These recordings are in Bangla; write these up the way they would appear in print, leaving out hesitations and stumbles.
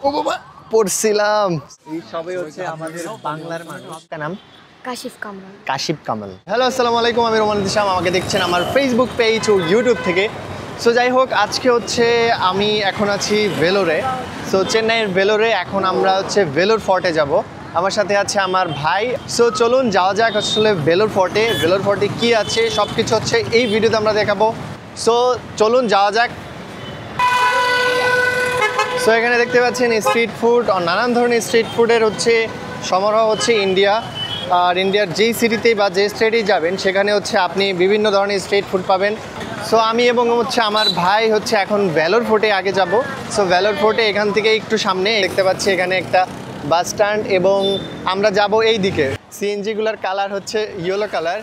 ও বাবা পড়ছিলাম এই সবে হচ্ছে আমাদের বাংলার মানুষ নাম কাশিফ কামাল। কাশিফ কামাল। হ্যালো আসসালামু আলাইকুম, আমি রোমান দিশাম। আমাকে দেখছেন আমার ফেসবুক পেজ ও ইউটিউব থেকে। সো যাই হোক, আজকে হচ্ছে আমি এখন আছি ভেলোরে। সো চেন্নাইয়ের ভেলোরে। এখন আমরা হচ্ছে ভেলোর ফোর্টে যাব। আমার সাথে আছে আমার ভাই। সো চলুন যাওয়া যাক আসলে ভেলোর ফোর্টে। ভেলোর ফোর্টে কী আছে সব কিছু হচ্ছে এই ভিডিওতে আমরা দেখাবো। সো চলুন যাওয়া যাক। সো এখানে দেখতে পাচ্ছেন স্ট্রিট ফুড, নানান ধরনের স্ট্রিট ফুডের হচ্ছে সমারোহ হচ্ছে ইন্ডিয়া। আর ইন্ডিয়ার যেই সিটিতেই বা যে স্টেটেই যাবেন সেখানে হচ্ছে আপনি বিভিন্ন ধরনের স্ট্রিট ফুড পাবেন। সো আমি এবং হচ্ছে আমার ভাই হচ্ছে এখন ভেলোর ফোর্টে আগে যাব। সো ভেলোর ফোর্টে এখান থেকে একটু সামনে দেখতে পাচ্ছি এখানে একটা বাস স্ট্যান্ড, এবং আমরা যাব এই দিকে। সিএনজিগুলোর কালার হচ্ছে ইয়েলো কালার।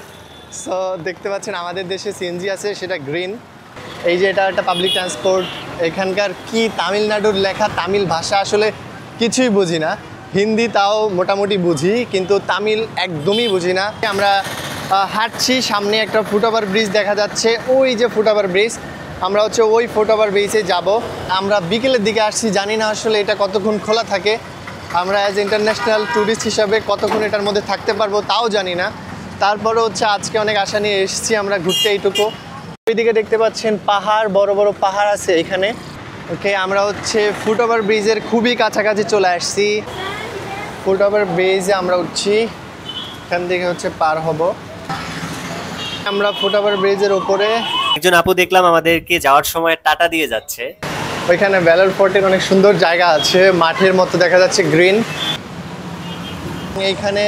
সো দেখতে পাচ্ছেন আমাদের দেশে সিএনজি আছে, সেটা গ্রিন। এই যে এটা একটা পাবলিক ট্রান্সপোর্ট। এখানকার কি তামিলনাড়ুর লেখা, তামিল ভাষা আসলে কিছুই বুঝি না। হিন্দি তাও মোটামুটি বুঝি, কিন্তু তামিল একদমই বুঝি না। আমরা হাঁটছি, সামনে একটা ফুটওভার ব্রিজ দেখা যাচ্ছে। ওই যে ফুটওভার ব্রিজ, আমরা হচ্ছে ওই ফুটওভার ব্রিজে যাব। আমরা বিকেলের দিকে আসছি, জানি না আসলে এটা কতক্ষণ খোলা থাকে। আমরা অ্যাজ ইন্টারন্যাশনাল ট্যুরিস্ট হিসাবে কতক্ষণ এটার মধ্যে থাকতে পারবো তাও জানি না। তারপরে হচ্ছে আজকে অনেক আশা নিয়ে এসেছি আমরা ঘুরতে এইটুকু। ওইদিকে দেখতে পাচ্ছেন পাহাড়, বড় বড় পাহাড় আছে এখানে। ওকে, আমরা হচ্ছে ফুটওভার ব্রিজের খুবই কাছাকাছি চলে আসছি। ফুটওভার ব্রিজে আমরা উঠছি, এখান থেকে হচ্ছে পার হব। আমরা ফুটওভার ব্রিজের উপরে। একজন আপু দেখলাম আমাদেরকে যাওয়ার সময় টাটা দিয়ে যাচ্ছে। ওইখানে ভেলোর ফোর্টের অনেক সুন্দর জায়গা আছে, মাঠের মতো দেখা যাচ্ছে গ্রিন। এইখানে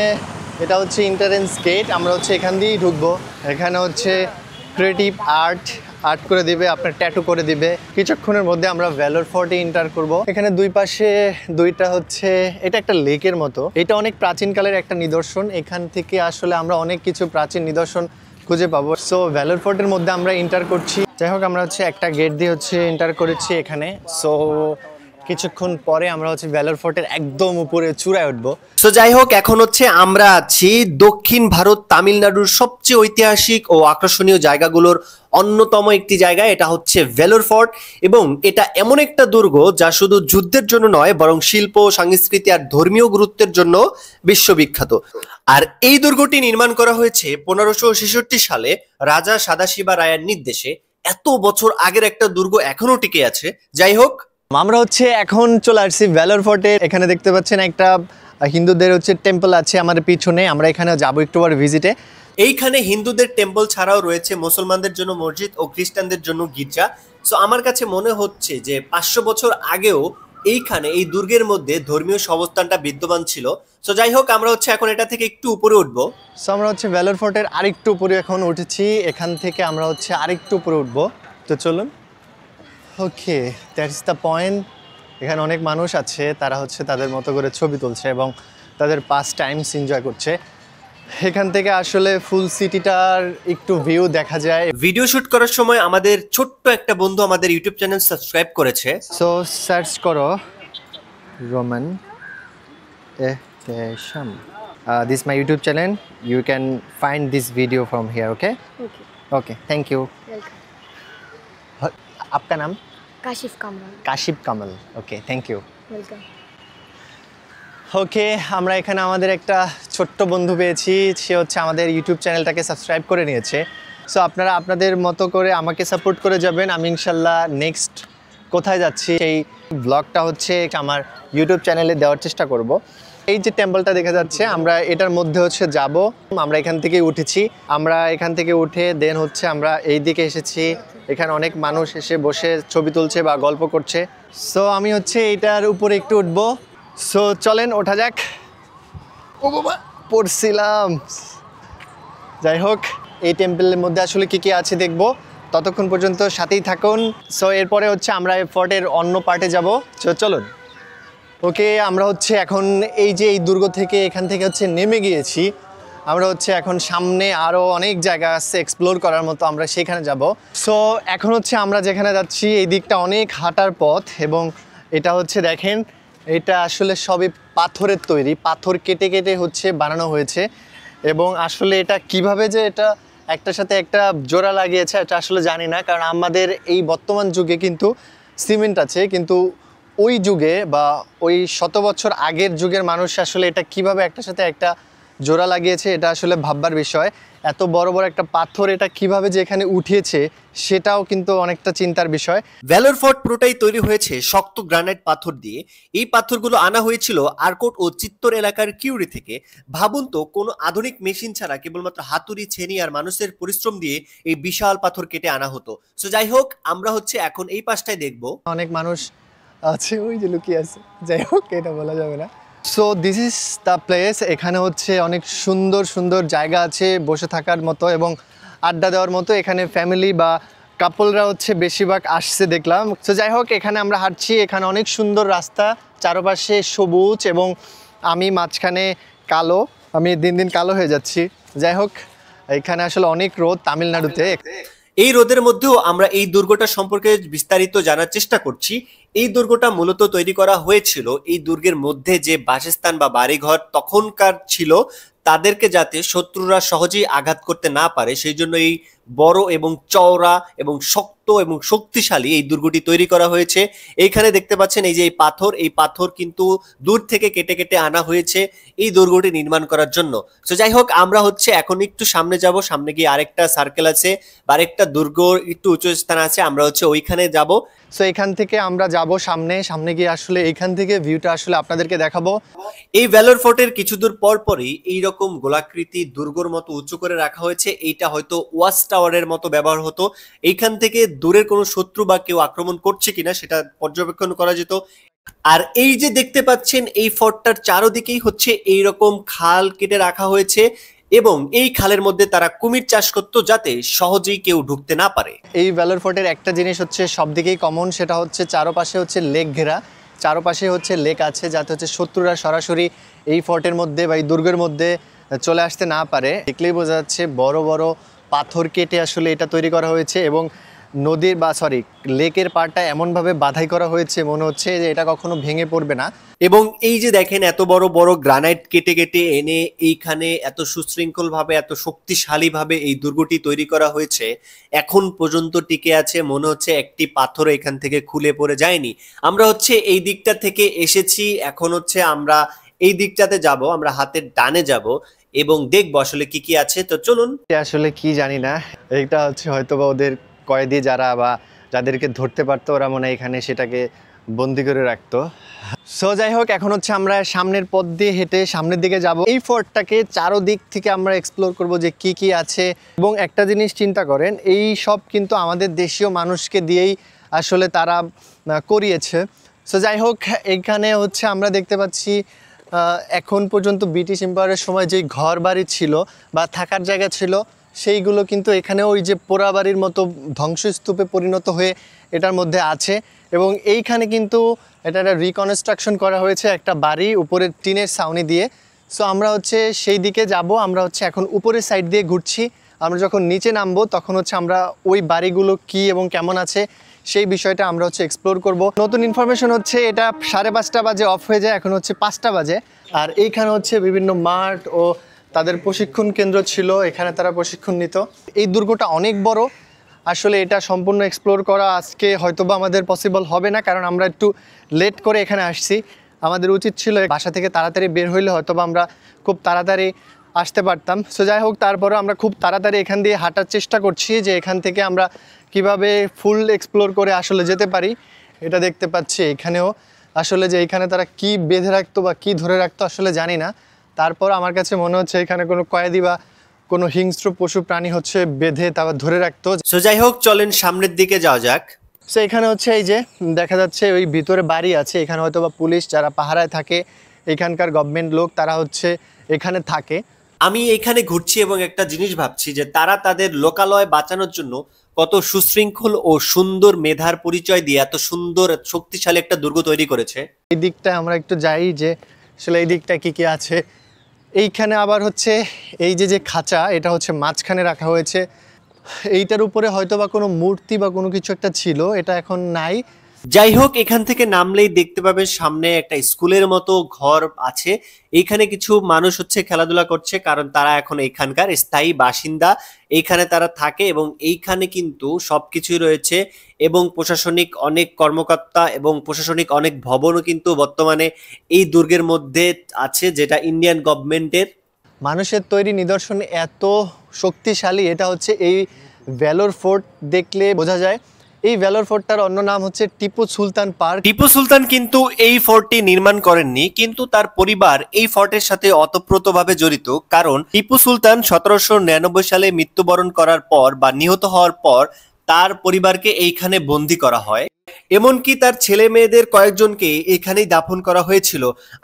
এটা হচ্ছে এন্ট্রান্স গেট, আমরা হচ্ছে এখান দিয়েই ঢুকবো। এখানে হচ্ছে ক্রিয়েটিভ আর্ট করে দিবে, আপনার ট্যাটু করে দিবে। কিছুক্ষণের মধ্যে আমরা ভেলোর ফোর্টে এন্টার করব। এখানে দুই পাশে দুইটা হচ্ছে, এটা একটা লেকের মতো। এটা অনেক প্রাচীনকালের একটা নিদর্শন। এখান থেকে আসলে আমরা অনেক কিছু প্রাচীন নিদর্শন খুঁজে পাবো। সো ভেলোর ফোর্টের মধ্যে আমরা এন্টার করছি। যাই হোক, আমরা হচ্ছে একটা গেট দিয়ে হচ্ছে এন্টার করেছি এখানে। সো কিছুক্ষণ পরে আমরা হচ্ছে ভেলোর ফোর্টের একদম উপরে চূড়ায় উঠবো। তো যাই হোক, এখন হচ্ছে আমরা আছি দক্ষিণ ভারত তামিলনাড়ুর সবচেয়ে ঐতিহাসিক ও আকর্ষণীয় জায়গাগুলোর অন্যতম একটি জায়গা। এটা হচ্ছে ভেলোর ফোর্ট, এবং এটা এমন একটা দুর্গ যা শুধু যুদ্ধের জন্য নয় বরং শিল্প, সংস্কৃতি আর ধর্মীয় গুরুত্বের জন্য বিশ্ববিখ্যাত। আর এই দুর্গটি নির্মাণ করা হয়েছে 1566 সালে রাজা সদাশিবা রায়ের নির্দেশে। এত বছর আগের একটা দুর্গ এখনো টিকে আছে। যাই হোক, আমরা হচ্ছে এখন চলে আসছি ভেলোর ফোর্টে। এখানে দেখতে পাচ্ছেন একটা হিন্দুদের হচ্ছে টেম্পল আছে আমাদের পিছনে। আমরা এখানে যাবো একটু পর ভিজিটে। এইখানে হিন্দুদের টেম্পল ছাড়াও রয়েছে মুসলমানদের জন্য মসজিদ ও খ্রিস্টানদের জন্য গির্জা। সো আমার কাছে মনে হচ্ছে যে 500 বছর আগেও এইখানে এই দুর্গের মধ্যে ধর্মীয় অবস্থানটা বিদ্যমান ছিল। সো যাই হোক, আমরা হচ্ছে এখন এটা থেকে একটু উপরে উঠবো। সো আমরা হচ্ছে ভেলোর ফোর্টের আরেকটু উপরে এখন উঠেছি। এখান থেকে আমরা হচ্ছে আরেকটু উপরে উঠবো। তো চলুন। ওকে, দ্যাটস দ্য পয়েন্ট। এখানে অনেক মানুষ আছে, তারা হচ্ছে তাদের মতো করে ছবি তুলছে এবং তাদের পাস টাইমস এনজয় করছে। এখান থেকে আসলে ফুল সিটিটার একটু ভিউ দেখা যায়। ভিডিও শুট করার সময় আমাদের ছোট্ট একটা বন্ধু আমাদের ইউটিউব চ্যানেল সাবস্ক্রাইব করেছে। সো সার্চ করো Roman Ehtesham. This my YouTube channel, you can find this video from here. Okay okay, thank you. आपका नाम? Kashif Kamal. Kashif Kamal. Okay, thank you. Welcome. Okay, আমরা এখানে আমাদের একটা ছোট্ট বন্ধু পেয়েছি। সে হচ্ছে আমাদের ইউটিউব চ্যানেলটাকে সাবস্ক্রাইব করে নিয়েছে। সো আপনারা আপনাদের মতো করে আমাকে সাপোর্ট করে যাবেন। আমি ইনশাল্লাহ নেক্সট কোথায় যাচ্ছি সেই ব্লগটা হচ্ছে আমার ইউটিউব চ্যানেলে দেওয়ার চেষ্টা করব। এই যে টেম্পলটা দেখা যাচ্ছে, আমরা এটার মধ্যে হচ্ছে যাব। আমরা এখান থেকে উঠেছি। আমরা এখান থেকে উঠে দেন হচ্ছে আমরা এই দিকে এসেছি। এখানে অনেক মানুষ এসে বসে ছবি তুলছে বা গল্প করছে। সো আমি হচ্ছে এটার উপরে একটু উঠবো। সো চলেন ওঠা যাক। ও বাবা পড়ছিলাম। যাই হোক, এই টেম্পলের মধ্যে আসলে কি কি আছে দেখবো, ততক্ষণ পর্যন্ত সাথেই থাকুন। সো এরপরে হচ্ছে আমরা ফোর্টের অন্য পার্টে যাব। চলুন। ওকে, আমরা হচ্ছে এখন এই যে এই দুর্গ থেকে এখান থেকে হচ্ছে নেমে গিয়েছি। আমরা হচ্ছে এখন সামনে আরও অনেক জায়গা আছে এক্সপ্লোর করার মতো, আমরা সেখানে যাব। সো এখন হচ্ছে আমরা যেখানে যাচ্ছি এই দিকটা অনেক হাঁটার পথ, এবং এটা হচ্ছে দেখেন, এটা আসলে সবই পাথরের তৈরি। পাথর কেটে কেটে হচ্ছে বানানো হয়েছে, এবং আসলে এটা কিভাবে যে এটা একটার সাথে একটা জোড়া লাগিয়েছে এটা আসলে জানি না, কারণ আমাদের এই বর্তমান যুগে কিন্তু সিমেন্ট আছে, কিন্তু ওই যুগে বা ওই শত বছর আগের যুগের মানুষ আসলে এটা কিভাবে একটার সাথে একটা জোড়া লাগিয়েছে, এটা আসলে ভাববার বিষয়। এত বড় বড় একটা পাথর এটা কিভাবে যে এখানে উঠিয়েছে সেটাও কিন্তু অনেকটা চিন্তার বিষয়। ভ্যালোর ফোর্ট পুরোটাই তৈরি হয়েছে শক্ত গ্রানাইট পাথর দিয়ে। এই পাথরগুলো আনা হয়েছিল আরকোট ও চিত্তর এলাকার কিউরি থেকে। ভাবুন তো, কোনো আধুনিক মেশিন ছাড়া কেবলমাত্র হাতুড়ি, ছেনি আর মানুষের পরিশ্রম দিয়ে এই বিশাল পাথর কেটে আনা হতো। সো যাই হোক, আমরা হচ্ছে এখন এই পাশটায় দেখব। অনেক মানুষ আছে ওই যে লুকিয়ে আছে, যাই হোক এটা বলা যাবে না। So this is the place. এখানে হচ্ছে অনেক সুন্দর সুন্দর জায়গা আছে বসে থাকার মতো এবং আড্ডা দেওয়ার মতো। এখানে ফ্যামিলি বা কাপলরা হচ্ছে বেশিরভাগ আসছে দেখলাম। সো যাই হোক, এখানে আমরা হাঁটছি, এখানে অনেক সুন্দর রাস্তা, চারপাশে সবুজ এবং আমি মাঝখানে কালো, আমি দিন দিন কালো হয়ে যাচ্ছি। যাই হোক, এখানে আসলে অনেক রোদ তামিলনাড়ুতে। এই রোদের মধ্যেও আমরা এই দুর্গটা সম্পর্কে বিস্তারিত জানার চেষ্টা করছি। এই দুর্গটা মূলত তৈরি করা হয়েছিল এই দুর্গের মধ্যে যে বাসস্থান বা বাড়িঘর তখনকার ছিল, তাদেরকে যাতে শত্রুরা সহজেই আঘাত করতে না পারে সেই জন্য এই বড় এবং চওড়া এবং শক্ত এবং শক্তিশালী এই দুর্গটি তৈরি করা হয়েছে। এইখানে দেখতে পাচ্ছেন এই যে এই পাথর কিন্তু দূর থেকে কেটে কেটে আনা হয়েছে এই দুর্গটি নির্মাণ করার জন্য। তো যাই হোক, আমরা হচ্ছে এখন একটু সামনে যাব। সামনে গিয়ে আরেকটা সার্কেল আছে বা আরেকটা দুর্গ একটু উঁচু স্থান আছে, আমরা হচ্ছে ওইখানে যাব। সো এখান থেকে আমরা যাব সামনে গিয়ে আসলে এইখান থেকে ভিউটা আসলে আপনাদেরকে দেখাবো। এই ভ্যালোর ফোর্টের কিছু দূর পর পরই এইরকম গোলাকৃতি দুর্গর মতো উঁচু করে রাখা হয়েছে। এইটা হয়তো ওয়াচ টাওয়ারের মতো ব্যবহার হতো। এইখান থেকে দূরের কোনো শত্রু বা কেউ আক্রমণ করছে কিনা সেটা পর্যবেক্ষণ করা যেত। আর এই যে দেখতে পাচ্ছেন এই ফোর্টটার চারদিকেই হচ্ছে এইরকম খাল কেটে রাখা হয়েছে এবং এই খালের মধ্যে তারা কুমির চাষ করতো যাতে সহজেই কেউ ঢুকতে না পারে। এই ভ্যালোর ফোর্টের একটা জিনিস হচ্ছে সব দিকেই কমন, সেটা হচ্ছে চারপাশে হচ্ছে লেক ঘেরা, চারপাশে হচ্ছে লেক আছে যাতে হচ্ছে শত্রুরা সরাসরি এই ফোর্টের মধ্যে বা এই দুর্গের মধ্যে চলে আসতে না পারে। দেখলেই বোঝা যাচ্ছে বড় বড় পাথর কেটে আসলে এটা তৈরি করা হয়েছে এবং নদীর বা লেকের পাড়টা এমনভাবে বাধাই করা হয়েছে মনে হচ্ছে যে এটা কখনো ভেঙে পড়বে না। এবং এই যে দেখেন এত বড় বড় গ্রানাইট কেটে কেটে এনে এইখানে এত সুশৃঙ্খল ভাবে এত শক্তিশালী ভাবে এই দুর্গটি তৈরি করা হয়েছে, এখন পর্যন্ত টিকে আছে। মনে হচ্ছে একটি পাথর এখান থেকে খুলে পড়ে যায়নি। আমরা হচ্ছে এই দিকটা থেকে এসেছি, এখন হচ্ছে আমরা এই দিকটাতে যাব, আমরা হাতের ডানে যাব এবং দেখবো আসলে কি কি আছে। তো চলুন। আসলে কি জানি না, এইটা হচ্ছে হয়তো বা ওদের কয়েদি যারা বা যাদেরকে ধরতে পারতো ওরা মনে হয় এখানে সেটাকে বন্দি করে রাখতো। সো যাই হোক, এখন হচ্ছে আমরা সামনের পথ দিয়ে হেঁটে সামনের দিকে যাব। এই ফোর্টটাকে চারোদিক থেকে আমরা এক্সপ্লোর করব যে কি কি আছে। এবং একটা জিনিস চিন্তা করেন, এই সব কিন্তু আমাদের দেশীয় মানুষকে দিয়েই আসলে তারা করিয়েছে। সো যাই হোক, এখানে হচ্ছে আমরা দেখতে পাচ্ছি এখন পর্যন্ত ব্রিটিশ এম্পায়ারের সময় যেই ঘর বাড়ি ছিল বা থাকার জায়গা ছিল সেইগুলো কিন্তু এখানে ওই যে পোড়াবাড়ির মতো ধ্বংসস্তূপে পরিণত হয়ে এটার মধ্যে আছে। এবং এইখানে কিন্তু এটা একটা রিকনস্ট্রাকশন করা হয়েছে একটা বাড়ি উপরে টিনের ছাউনি দিয়ে। সো আমরা হচ্ছে সেই দিকে যাব, আমরা হচ্ছে এখন উপরের সাইড দিয়ে ঘুরছি। আমরা যখন নিচে নামবো তখন হচ্ছে আমরা ওই বাড়িগুলো কি এবং কেমন আছে সেই বিষয়টা আমরা হচ্ছে এক্সপ্লোর করব। নতুন ইনফরমেশন হচ্ছে এটা 5:30 বাজে অফ হয়ে যায়, এখন হচ্ছে 5টা বাজে। আর এইখানে হচ্ছে বিভিন্ন মাঠ ও তাদের প্রশিক্ষণ কেন্দ্র ছিল, এখানে তারা প্রশিক্ষণ নিত। এই দুর্গটা অনেক বড়, আসলে এটা সম্পূর্ণ এক্সপ্লোর করা আজকে হয়তোবা আমাদের পসিবল হবে না, কারণ আমরা একটু লেট করে এখানে আসছি। আমাদের উচিত ছিল বাসা থেকে তাড়াতাড়ি বের হইলে হয়তোবা আমরা খুব তাড়াতাড়ি আসতে পারতাম। সো যাই হোক, তারপরেও আমরা খুব তাড়াতাড়ি এখান দিয়ে হাঁটার চেষ্টা করছি যে এখান থেকে আমরা কিভাবে ফুল এক্সপ্লোর করে আসলে যেতে পারি। এটা দেখতে পাচ্ছি এখানেও আসলে যে এখানে তারা কি বেঁধে রাখতো বা কি ধরে রাখতো আসলে জানি না। তারপর আমার কাছে মনে হচ্ছে এখানে কোনো কয়েদি বা কোনো হিংস্র পশু প্রাণী হচ্ছে বেঁধে তারপর ধরে রাখতো। সো যাই হোক, চলেন সামনের দিকে যাওয়া যাক। সো এখানে হচ্ছে এই যে দেখা যাচ্ছে ওই ভিতরে বাড়ি আছে, এখানে হয়তো বা পুলিশ যারা পাহারায় থাকে, এখানকার গভর্নমেন্ট লোক তারা হচ্ছে এখানে থাকে। আমি এখানে ঘুরছি এবং একটা জিনিস ভাবছি যে তারা তাদের লোকালয় বাঁচানোর জন্য কত সুশৃঙ্খল ও সুন্দর মেধার পরিচয় দিয়ে এত সুন্দর শক্তিশালী একটা দুর্গ তৈরি করেছে। এই দিকটা আমরা একটু যাই যে আসলে এই দিকটা কি কি আছে। এইখানে আবার হচ্ছে এই যে খাঁচা, এটা হচ্ছে মাঝখানে রাখা হয়েছে। এইটার উপরে হয়তো বা কোনো মূর্তি বা কোনো কিছু একটা ছিল, এটা এখন নাই। যাই হোক, এখান থেকে নামলেই দেখতে পাবেন সামনে একটা স্কুলের মতো ঘর আছে। এইখানে কিছু মানুষ হচ্ছে খেলাধুলা করছে, কারণ তারা এখন এখানকার স্থায়ী বাসিন্দা। এইখানে তারা থাকে এবং এইখানে কিন্তু সবকিছুই রয়েছে এবং প্রশাসনিক অনেক কর্মকর্তা এবং প্রশাসনিক অনেক ভবনও কিন্তু বর্তমানে এই দুর্গের মধ্যে আছে, যেটা ইন্ডিয়ান গভর্নমেন্টের। মানুষের তৈরি নিদর্শন এত শক্তিশালী, এটা হচ্ছে এই ভেলোর ফোর্ট দেখলে বোঝা যায়। এই ভেলোর ফোর্টটার অন্য নাম হচ্ছে টিপু সুলতান পার্ক। টিপু সুলতান কিন্তু এই ফোর্টটি নির্মাণ করেননি, কিন্তু তার পরিবার এই ফোর্টের সাথে ওতপ্রোতভাবে জড়িত। কারণ টিপু সুলতান 1799 সালে মৃত্যুবরণ করার পর বা নিহত হওয়ার পর তার পরিবারকে এইখানে বন্দী করা হয়। এমনকি তার ছেলে মেয়েদের কয়েকজনকে এখানেই দাফন করা হয়েছিল।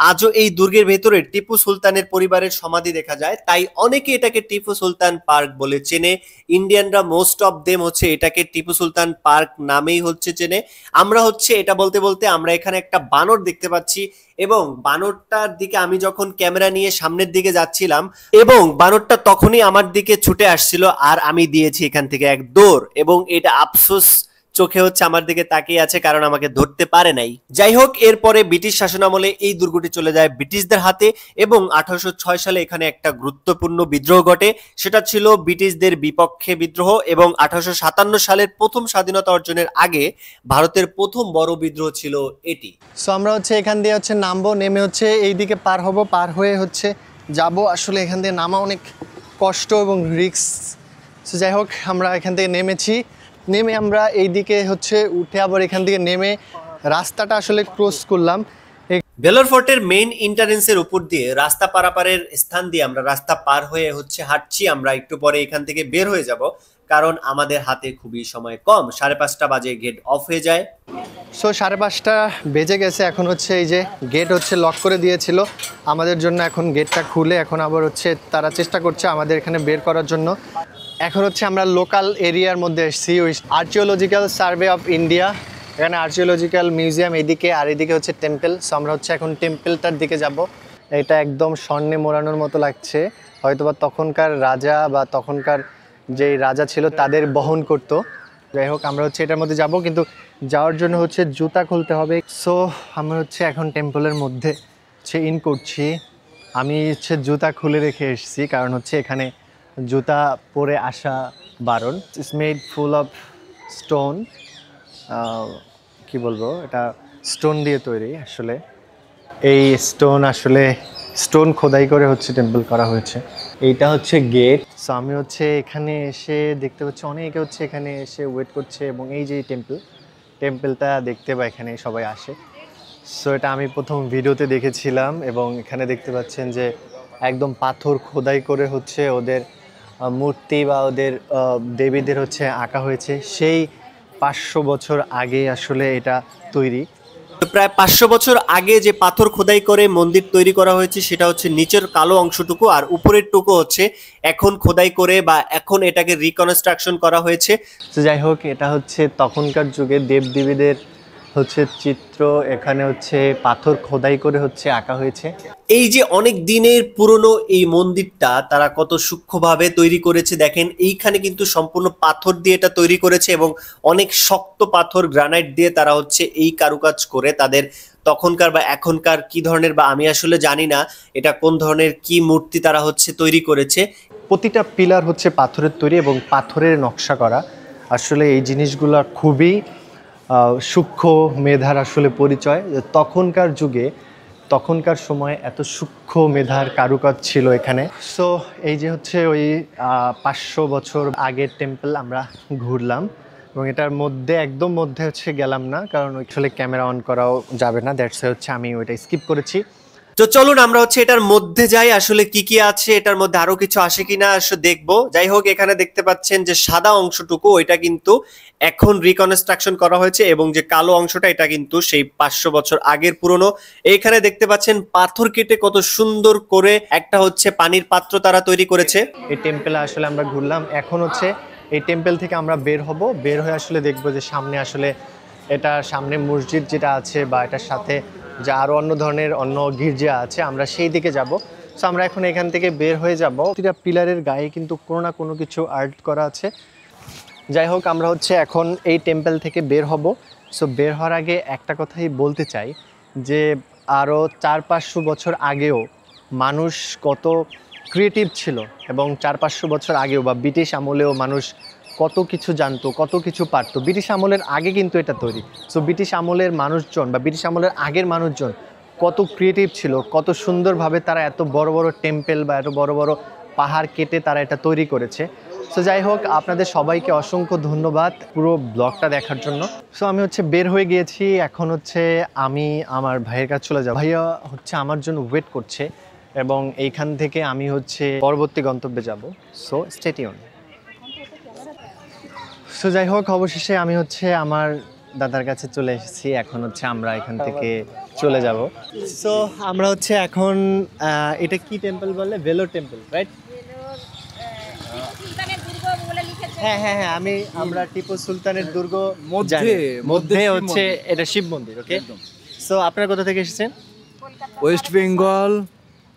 আজও এই দুর্গের ভেতরে টিপু সুলতানের পরিবারের সমাধি দেখা যায়, তাই অনেকে এটাকে টিপু সুলতান পার্ক বলে চেনে। ইন্ডিয়ানরা মোস্ট অফ দেম হচ্ছে এটাকে টিপু সুলতান পার্ক নামেই হচ্ছে চেনে। আমরা হচ্ছে এটা বলতে বলতে আমরা এখানে একটা বানর দেখতে পাচ্ছি এবং বানরটার দিকে আমি যখন ক্যামেরা নিয়ে সামনের দিকে যাচ্ছিলাম এবং বানরটা তখনই আমার দিকে ছুটে আসছিল, আর আমি দিয়েছি এখান থেকে এক দৌড় এবং এটা আফসোস চোখে হচ্ছে আমার দিকে তাকিয়ে আছে, কারণ আমাকে ধরতে পারে নাই। যাই হোক, এরপরে ব্রিটিশ শাসনামলে এই দুর্গটি চলে যায় ব্রিটিশদের হাতে এবং 1806 সালে এখানে একটা গুরুত্বপূর্ণ বিদ্রোহ ঘটে। সেটা ছিল ব্রিটিশদের বিপক্ষে বিদ্রোহ এবং 1857 সালের প্রথম স্বাধীনতা অর্জনের আগে ভারতের প্রথম বড় বিদ্রোহ ছিল এটি। সো আমরা হচ্ছে এখান দিয়ে হচ্ছে নামবো, নেমে হচ্ছে এইদিকে পার হব, পার হয়ে হচ্ছে যাব। আসলে এখান দিয়ে নামা অনেক কষ্ট এবং রিস্ক। সো যাই হোক, আমরা এখান থেকে নেমেছি, নেমে আমরা এই দিকে হচ্ছে উঠে আবার এখান থেকে নেমে রাস্তাটা আসলে ক্রস করলাম। ভেলোর ফোর্টের মেইন এন্ট্রান্সের উপর দিয়ে রাস্তা পারাপারের স্থান দিয়ে আমরা রাস্তা পার হয়ে হচ্ছে হাঁটছি। আমরা একটু পরে এখান থেকে বের হয়ে যাব, কারণ আমাদের হাতে খুবই সময় কম। 5:30 বাজে গেট অফ হয়ে যায়। সো 5:30 বেজে গেছে। এখন হচ্ছে এই যে গেট হচ্ছে লক করে দিয়েছিল আমাদের জন্য, এখন গেটটা খুলে এখন আবার হচ্ছে তারা চেষ্টা করছে আমাদের এখানে বের করার জন্য। এখন হচ্ছে আমরা লোকাল এরিয়ার মধ্যে এসেছি, ওই আর্কিওলজিক্যাল সার্ভে অফ ইন্ডিয়া, এখানে আর্কিওলজিক্যাল মিউজিয়াম এদিকে, আর এদিকে হচ্ছে টেম্পল। সো আমরা হচ্ছে এখন টেম্পলটার দিকে যাব। এটা একদম স্বর্ণে মোড়ানোর মতো লাগছে, হয়তোবা তখনকার রাজা বা তখনকার যেই রাজা ছিল তাদের বহন করত। যাই হোক, আমরা হচ্ছে এটার মধ্যে যাব, কিন্তু যাওয়ার জন্য হচ্ছে জুতা খুলতে হবে। সো আমরা হচ্ছে এখন টেম্পলের মধ্যে হচ্ছে ইন করছি। আমি হচ্ছে জুতা খুলে রেখে এসেছি, কারণ হচ্ছে এখানে জুতা পরে আসা বারণ। It's made full of stone, কি বলবো, এটা স্টোন দিয়ে তৈরি। আসলে এই স্টোন আসলে স্টোন খোদাই করে হচ্ছে টেম্পল করা হয়েছে। এইটা হচ্ছে গেট। সো আমি হচ্ছে এখানে এসে দেখতে পাচ্ছি অনেকে হচ্ছে এখানে এসে ওয়েট করছে, এবং এই যে টেম্পলটা দেখতে বা এখানে সবাই আসে। সো এটা আমি প্রথম ভিডিওতে দেখেছিলাম, এবং এখানে দেখতে পাচ্ছেন যে একদম পাথর খোদাই করে হচ্ছে ওদের মূর্তি বা ওদের দেবীদের হচ্ছে আঁকা হয়েছে। সেই 500 বছর আগে আসলে এটা তৈরি। প্রায় 500 বছর আগে যে পাথর খোদাই করে মন্দির তৈরি করা হয়েছে সেটা হচ্ছে নিচের কালো অংশটুকু, আর উপরের টুকু হচ্ছে এখন খোদাই করে বা এখন এটাকে রিকনস্ট্রাকশন করা হয়েছে। তো যাই হোক, এটা হচ্ছে তখনকার যুগে দেবদেবীদের হচ্ছে চিত্র, এখানে হচ্ছে পাথর খোদাই করে হচ্ছে আঁকা হয়েছে। এই যে অনেক দিনের পুরনো এই মন্দিরটা তারা কত সূক্ষ্মভাবে তৈরি করেছে দেখেন। এইখানে কিন্তু সম্পূর্ণ পাথর দিয়ে এটা তৈরি করেছে এবং অনেক শক্ত পাথর গ্রানাইট দিয়ে তারা হচ্ছে এই কারুকাজ করে তাদের তখনকার বা এখনকার কি ধরনের, বা আমি আসলে জানি না এটা কোন ধরনের কি মূর্তি তারা হচ্ছে তৈরি করেছে। প্রতিটা পিলার হচ্ছে পাথরের তৈরি এবং পাথরের নকশা করা। আসলে এই জিনিসগুলো খুবই সূক্ষ্ম মেধার আসলে পরিচয়। তখনকার যুগে তখনকার সময় এত সূক্ষ্ম মেধার কারুকাজ ছিল এখানে। সো এই যে হচ্ছে ওই 500 বছর আগের টেম্পল আমরা ঘুরলাম, এবং এটার মধ্যে একদম মধ্যে হচ্ছে গেলাম না, কারণ আসলে ক্যামেরা অন করাও যাবে না, দ্যাটস হচ্ছে আমি ওইটা স্কিপ করেছি। তো চলুন আমরা হচ্ছে এটার মধ্যে যাই, আসলে কি কি আছে এটার মধ্যে, আরো কিছু আসে কিনা আসলে দেখবো। যাই হোক, এখানে দেখতে পাচ্ছেন যে সাদা অংশটুকু ওইটা কিন্তু এখন রিকনস্ট্রাকশন করা হয়েছে, এবং যে কালো অংশটা এটা কিন্তু সেই 500 বছর আগের পুরনো। এইখানে দেখতে পাচ্ছেন পাথর কেটে কত সুন্দর করে একটা হচ্ছে পানির পাত্র তারা তৈরি করেছে। এই টেম্পলে আসলে আমরা ঘুরলাম, এখন হচ্ছে এই টেম্পল থেকে আমরা বের হব, বের হয়ে আসলে দেখবো যে সামনে আসলে এটা সামনে মসজিদ যেটা আছে বা এটার সাথে যে আরও অন্য ধরনের অন্য গির্জা আছে, আমরা সেই দিকে যাব। সো আমরা এখন এখান থেকে বের হয়ে যাব। প্রতিটা পিলারের গায়ে কিন্তু কোনো না কোনো কিছু আর্ট করা আছে। যাই হোক, আমরা হচ্ছে এখন এই টেম্পল থেকে বের হব। সো বের হওয়ার আগে একটা কথাই বলতে চাই যে আরও 400-500 বছর আগেও মানুষ কত ক্রিয়েটিভ ছিল, এবং 400-500 বছর আগেও বা ব্রিটিশ আমলেও মানুষ কত কিছু জানতো, কত কিছু পারতো। ব্রিটিশ আমলের আগে কিন্তু এটা তৈরি। সো ব্রিটিশ আমলের মানুষজন বা ব্রিটিশ আমলের আগের মানুষজন কত ক্রিয়েটিভ ছিল, কত সুন্দরভাবে তারা এত বড় বড় টেম্পল বা এত বড় বড় পাহাড় কেটে তারা এটা তৈরি করেছে। সো যাই হোক, আপনাদের সবাইকে অসংখ্য ধন্যবাদ পুরো ব্লগটা দেখার জন্য। সো আমি বের হয়ে গিয়েছি, এখন আমি আমার ভাইয়ের কাছে চলে যাব। ভাইয়া আমার জন্য ওয়েট করছে, এবং এইখান থেকে আমি পরবর্তী গন্তব্যে যাব। So stay tune. সো যাই হোক, অবশেষে আমি আমার দাদার কাছে চলে এসেছি। এখন আমরা এখান থেকে চলে যাব। সো আমরা এখন এটা কি টেম্পল বলে? Vellore temple, right? হ্যাঁ হ্যাঁ হ্যাঁ, আমরা টিপু সুলতানের দুর্গ মধ্যে এটা শিব মন্দির। ওকে, সো আপনারা কোথা থেকে এসেছেন? ওয়েস্ট বেঙ্গল,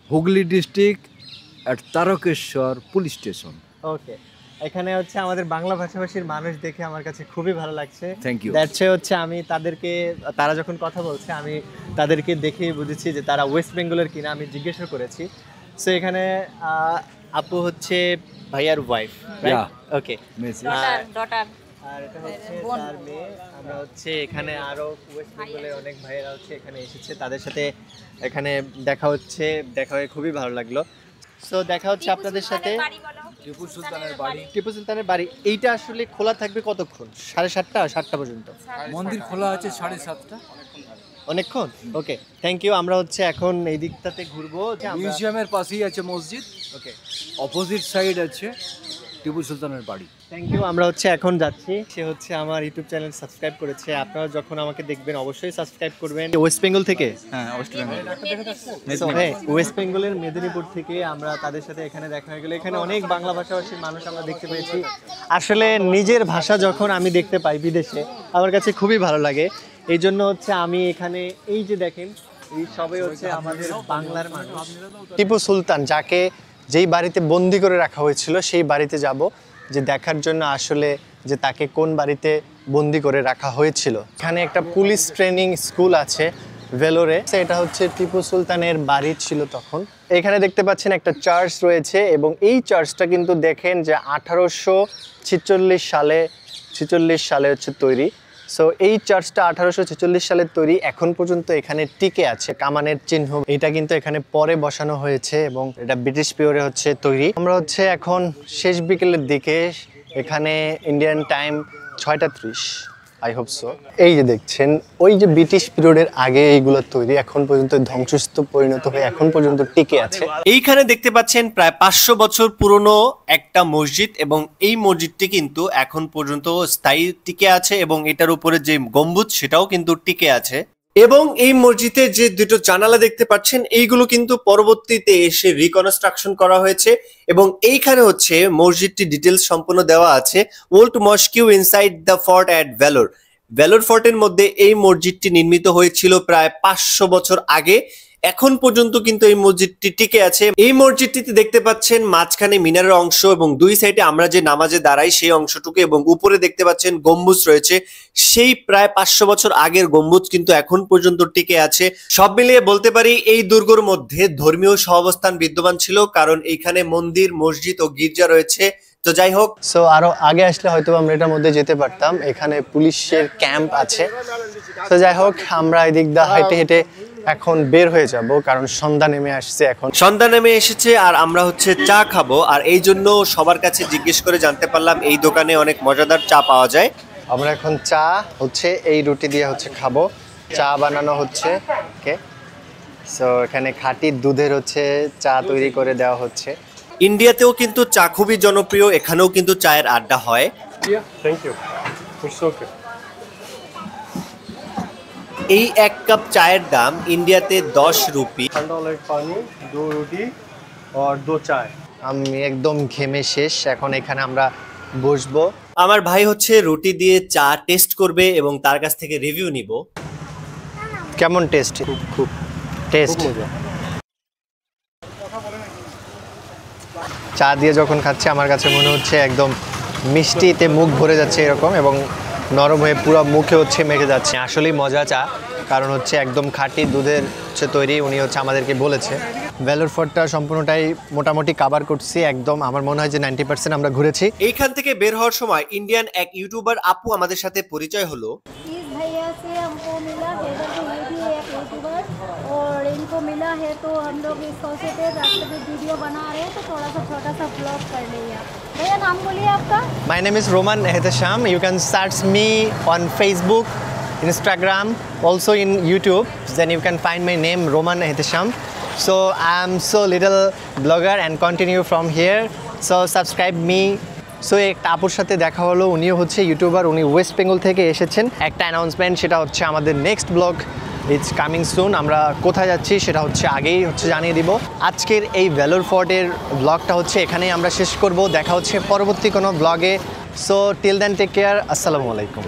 হুগলি ডিস্ট্রিক্ট, এট তারকেশ্বর পুলিশ স্টেশন। ওকে, এখানে আমাদের বাংলা ভাষাভাষীর মানুষ দেখে আমার কাছে খুবই ভালো লাগছে। Thank you. দ্যাটস আমি তারা যখন কথা বলছে আমি তাদেরকে দেখে বুঝেছি যে তারা ওয়েস্ট বেঙ্গলের কিনা। আমি জিজ্ঞাসা করেছি। সো এখানে আপু ভাইয়ার ওয়াইফ, ওকে, ডটার আর এটা তার মেয়ে। আমরা এখানে আরো ওয়েস্ট বেঙ্গলের অনেক ভাইয়েরা এখানে এসেছে, তাদের সাথে এখানে দেখা হয়ে খুবই ভালো লাগলো। সো দেখা হচ্ছে আপনাদের সাথে। টিপু সুলতানের বাড়ি। টিপু সুলতানের বাড়ি এইটা আসলে খোলা থাকবে কতক্ষণ? 7:30 পর্যন্ত। মন্দির খোলা আছে 7:30টা। অনেকক্ষণ। ওকে, থ্যাংক ইউ। আমরা এখন এই দিকটাতে ঘুরবো। মিউজিয়ামের পাশেই আছে মসজিদ। ওকে, অপোজিট সাইড আছে টিপু সুলতানের বাড়ি। Thank you. আমরা এখন যাচ্ছি। সে আমার ইউটিউব চ্যানেল সাবস্ক্রাইব করেছে। আপনারা যখন আমাকে দেখবেন অবশ্যই সাবস্ক্রাইব করবেন। ওয়েস্ট বেঙ্গল থেকে? হ্যাঁ, ওয়েস্ট বেঙ্গল। ওয়েস্ট বেঙ্গলের মেদিনীপুর থেকে আমরা তাদের সাথে এখানে দেখা হয়ে গেল। এখানে অনেক বাংলা ভাষাভাষীর মানুষ আমরা দেখতে পেয়েছি। আসলে নিজের ভাষা যখন আমি দেখতে পাই বিদেশে, আমার কাছে খুবই ভালো লাগে। এই জন্য আমি এখানে এই যে দেখেন, এই সবাই আমাদের বাংলার মানুষ। টিপু সুলতান যেই বাড়িতে বন্দি করে রাখা হয়েছিল সেই বাড়িতে যাব, যে দেখার জন্য আসলে যে তাকে কোন বাড়িতে বন্দি করে রাখা হয়েছিল। এখানে একটা পুলিশ ট্রেনিং স্কুল আছে ভেলোরে। এটা টিপু সুলতানের বাড়ি ছিল তখন। এখানে দেখতে পাচ্ছেন একটা চার্চ রয়েছে, এবং এই চার্চটা কিন্তু দেখেন যে 1846 সালে তৈরি। সো এই চার্চটা 1846 সালের তৈরি, এখন পর্যন্ত এখানে টিকে আছে। কামানের চিহ্ন এটা কিন্তু এখানে পরে বসানো হয়েছে, এবং এটা ব্রিটিশ পিরিয়ডে তৈরি। আমরা এখন শেষ বিকেলের দিকে, এখানে Indian time 6:30, I hope so. এই যে দেখছেন, ওই যে ব্রিটিশ পিরিয়ডের আগে এইগুলো তৈরি, এখন পর্যন্ত ধ্বংসস্তূপ পরিণত হয়ে এখন পর্যন্ত টিকে আছে। এইখানে দেখতে পাচ্ছেন প্রায় 500 বছর পুরনো একটা মসজিদ, এবং এই মসজিদটি কিন্তু এখন পর্যন্ত স্থায়ী টিকে আছে, এবং এটার উপরে যে গম্বুজ সেটাও কিন্তু টিকে আছে। এবং এই মসজিদে যে দুটো জানালা দেখতে পাচ্ছেন, এইগুলো কিন্তু পরবর্তীতে এসে রিকনস্ট্রাকশন করা হয়েছে, এবং এইখানে মসজিদটি ডিটেলস সম্পূর্ণ দেওয়া আছে। Old mosque inside the fort at Vellore. Vellore ফোর্টের মধ্যে এই মসজিদটি নির্মিত হয়েছিল প্রায় 500 বছর আগে। এখন পর্যন্ত কিন্তু এই মসজিদটি টিকে আছে। এই মসজিদটিতে দেখতে পাচ্ছেন মাঝখানে মিনারের অংশ, এবং দুই সাইডে আমরা যে নামাজে দাঁড়াই সেই অংশটুকু, এবং উপরে দেখতে পাচ্ছেন গম্বুজ রয়েছে। সেই প্রায় 500 বছর আগের গম্বুজ কিন্তু এখন পর্যন্ত টিকে আছে। সব মিলিয়ে বলতে পারি এই দুর্গের মধ্যে ধর্মীয় সহাবস্থান বিদ্যমান ছিল, কারণ এইখানে মন্দির, মসজিদ ও গির্জা রয়েছে। তো যাই হোক, সো আরো আগে আসলে হয়তো আমরা এটার মধ্যে যেতে পারতাম। এখানে পুলিশের ক্যাম্প আছে। তো যাই হোক, আমরা এই দিক দিয়ে হেঁটে হেঁটে এখন বের হয়ে যাব, কারণ সন্ধ্যা নেমে আসছে। এখন সন্ধ্যা নেমে এসেছে, আর আমরা চা খাবো, আর এই জন্য সবার কাছে জিজ্ঞেস করে জানতে পারলাম এই দোকানে অনেক মজাদার চা পাওয়া যায়। আমরা এখন চা এই রুটি দিয়ে খাবো। চা বানানো হচ্ছে। ওকে, সো এখানে খাঁটি দুধের চা তৈরি করে দেওয়া হচ্ছে। ইন্ডিয়াতেও কিন্তু চা খুবই জনপ্রিয়, এখানেও কিন্তু চায়ের আড্ডা হয়। Thank you. It's okay. এই 1 কাপ চায়ের দাম ইন্ডিয়াতে 10 রুপি। ठंडा वाला पानी, 2 रोटी और 2 चाय। আমি একদম ঘেমে শেষ, এখন এখানে আমরা বসবো। আমার ভাই রুটি দিয়ে চা টেস্ট করবে, এবং তার কাছ থেকে রিভিউ নিব। কেমন টেস্ট? খুব টেস্ট। চা দিয়ে যখন খাচ্ছি আমার কাছে মনে হচ্ছে একদম মিষ্টিতে মুখ ভরে যাচ্ছে এরকম, এবং নরম হয়ে পুরো মুখে হচ্ছে মেখে যাচ্ছে। আসলেই মজা চা, কারণ হচ্ছে একদম খাঁটি দুধের হচ্ছে তৈরি, উনি হচ্ছে আমাদেরকে বলেছে। ভেলোর ফোর্টটা সম্পূর্ণটাই মোটামুটি কাভার করছি একদম, আমার মনে হয় যে 90% আমরা ঘুরেছি। এইখান থেকে বের হওয়ার সময় ইন্ডিয়ান এক ইউটিউবার আপু আমাদের সাথে পরিচয় হলো। इस भैया से हमको मिला हैदर के, ये भी एक यूट्यूबर, और इनको मिला है तो हम लोग इस सोचे थे रास्ते में वीडियो बना रहे हैं तो थोड़ा सा छोटा सा ब्लॉग कर लिया। भैया नाम बोलिए आपका। My name is Roman Ehtesham. You can search me on Facebook, Instagram, also in YouTube. Then you can find my name Roman Ehtesham. So I'm so little blogger and continue from here. So subscribe me. So একটা আপুর সাথে দেখা হলো, উনিও হচ্ছে ইউটিউবার, উনি ওয়েস্ট বেঙ্গল থেকে এসেছেন। একটা অ্যানাউন্সমেন্ট, সেটা হচ্ছে আমাদের next blog it's coming soon. আমরা কোথায় যাচ্ছি সেটা হচ্ছে আগেই হচ্ছে জানিয়ে দিব। আজকের এই ভেলোর ফোর্টের ব্লগটা হচ্ছে এখানেই আমরা শেষ করব। দেখা হচ্ছে পরবর্তী কোনো ব্লগে। So till then take care, আসসালামু আলাইকুম।